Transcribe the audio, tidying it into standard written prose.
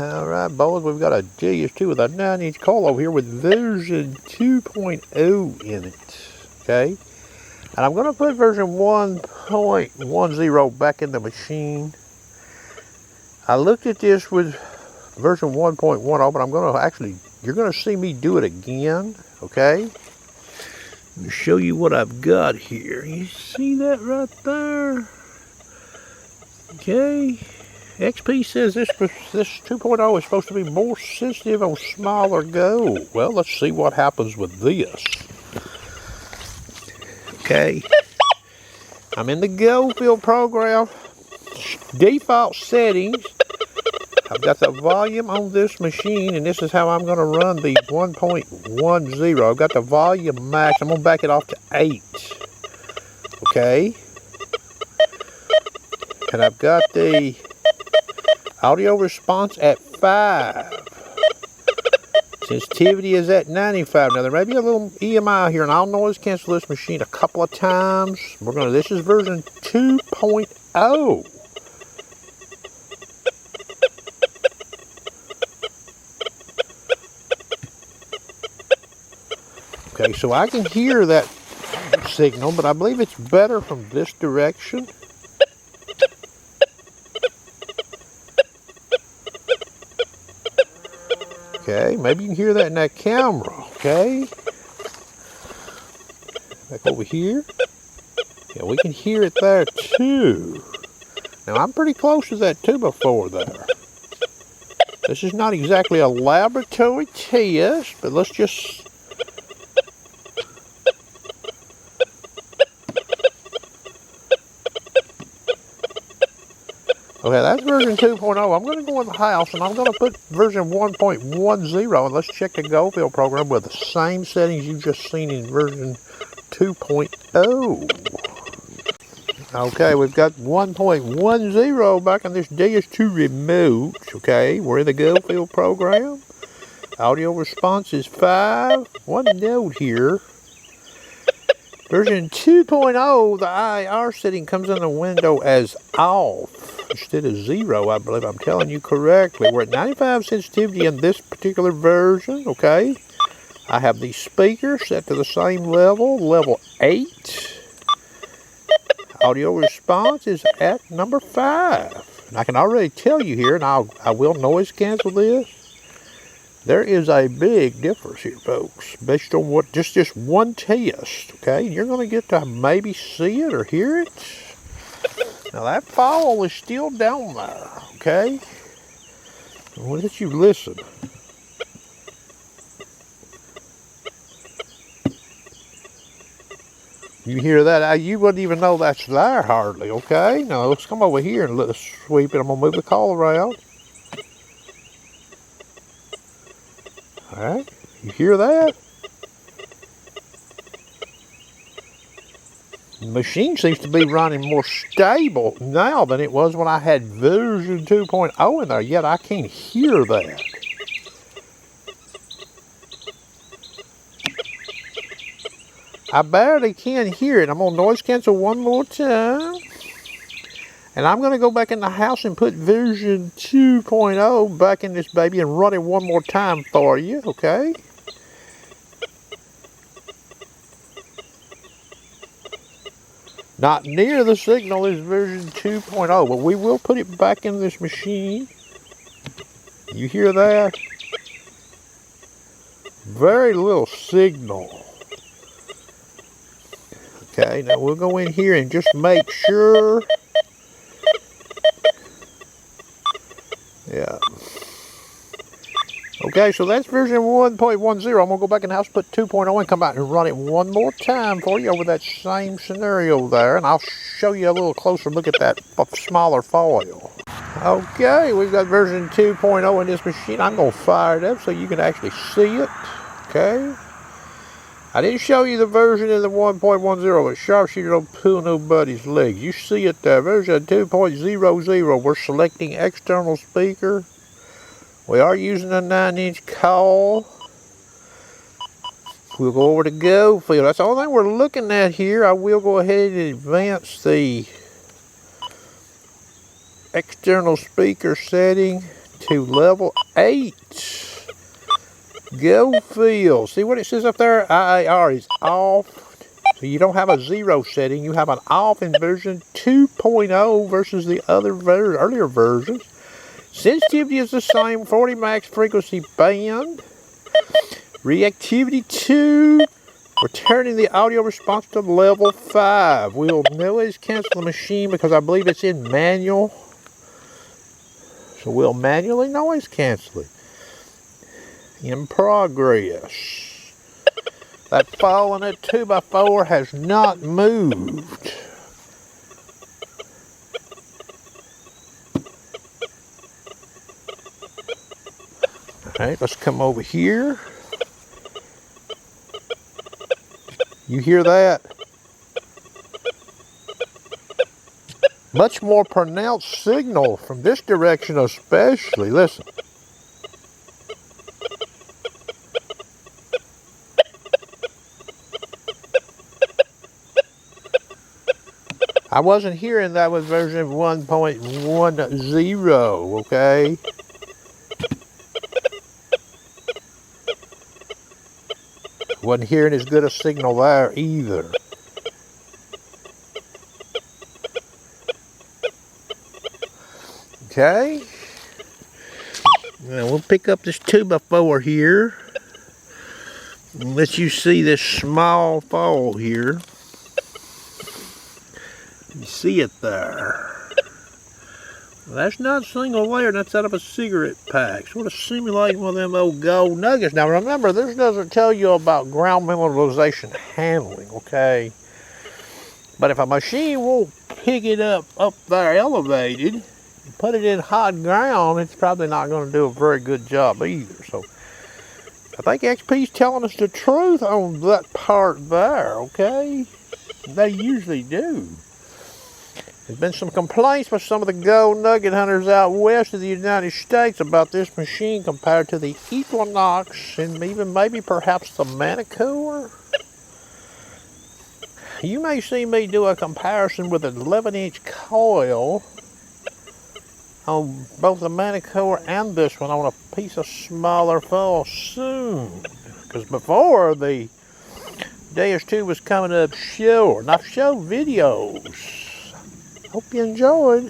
Alright, boys, we've got a Deus with a 9-inch coil over here with version 2.0 in it. Okay? And I'm going to put version 1.10 back in the machine. I looked at this with version 1.10, but I'm going to actually, you're going to see me do it again. Okay? Let me show you what I've got here. You see that right there? Okay. XP says this 2.0 is supposed to be more sensitive on smaller gold. Well, let's see what happens with this. Okay. I'm in the gold field program. Default settings. I've got the volume on this machine, and this is how I'm going to run the 1.10. I've got the volume max. I'm going to back it off to 8. Okay. And I've got the audio response at 5. Sensitivity is at 95. Now there may be a little EMI here, and I'll noise cancel this machine a couple of times. This is version 2.0. Okay, so I can hear that signal, but I believe it's better from this direction. Okay, maybe you can hear that in that camera, okay? Back over here. Yeah, we can hear it there too. Now, I'm pretty close to that 2x4 there. This is not exactly a laboratory test, but let's just... Okay, that's version 2.0. I'm going to go in the house and I'm going to put version 1.10 and let's check the gold field program with the same settings you've just seen in version 2.0. Okay, we've got 1.10 back on this DS2 remote. Okay, we're in the gold field program. Audio response is 5. One note here. Version 2.0, the IR setting comes in the window as off instead of 0, I believe I'm telling you correctly. We're at 95 sensitivity in this particular version, okay? I have the speaker set to the same level, level 8. Audio response is at number 5. And I can already tell you here, and I will noise cancel this. There is a big difference here, folks, based on what just one test, okay? You're going to get to maybe see it or hear it. Now, that fall is still down there, okay? I want that you listen. You hear that? You wouldn't even know that's there hardly, okay? Now, let's come over here and let's sweep it. I'm going to move the call around. Alright, you hear that? The machine seems to be running more stable now than it was when I had version 2.0 in there, yet I can't hear that. I barely can hear it. I'm going to noise cancel one more time. And I'm going to go back in the house and put version 2.0 back in this baby and run it one more time for you, okay? Not near the signal is version 2.0, but we will put it back in this machine. You hear that? Very little signal. Okay, now we'll go in here and just make sure. Yeah. Okay, so that's version 1.10. I'm going to go back in the house, put 2.0 and come out and run it one more time for you over that same scenario there. And I'll show you a little closer look at that smaller foil. Okay, we've got version 2.0 in this machine. I'm going to fire it up so you can actually see it. Okay. I didn't show you the version of the 1.10, but sharpshooter don't pull nobody's legs. You see it there, version 2.00. We're selecting external speaker. We are using a 9-inch coil. We'll go over to go field. That's the only thing we're looking at here. I will go ahead and advance the external speaker setting to level 8. Go feel. See what it says up there? IAR is off. So you don't have a 0 setting. You have an off in version 2.0 versus the other earlier versions. Sensitivity is the same. 40 max frequency band. Reactivity 2. We're turning the audio response to level 5. We'll noise cancel the machine because I believe it's in manual. So we'll manually noise cancel it. In progress. That fallen at 2x4 has not moved. Alright, let's come over here. You hear that? Much more pronounced signal from this direction especially. Listen. I wasn't hearing that with version 1.10, okay? Wasn't hearing as good a signal there either. Okay. Now we'll pick up this 2x4 here. And let you see this small fall here. You see it there. Well, that's not single layer, that's out of a cigarette pack. Sort of simulating one of them old gold nuggets. Now remember, this doesn't tell you about ground mineralization handling, okay? But if a machine won't pick it up there elevated, and put it in hot ground, it's probably not going to do a very good job either. So I think XP's telling us the truth on that part there, okay? They usually do. There's been some complaints by some of the gold nugget hunters out west of the United States about this machine compared to the Equinox and even maybe perhaps the Manicour. You may see me do a comparison with an 11-inch coil on both the Manicour and this one on a piece of smaller foil soon. Because before the Deus 2 was coming up short, and I've showed videos. Hope you enjoyed.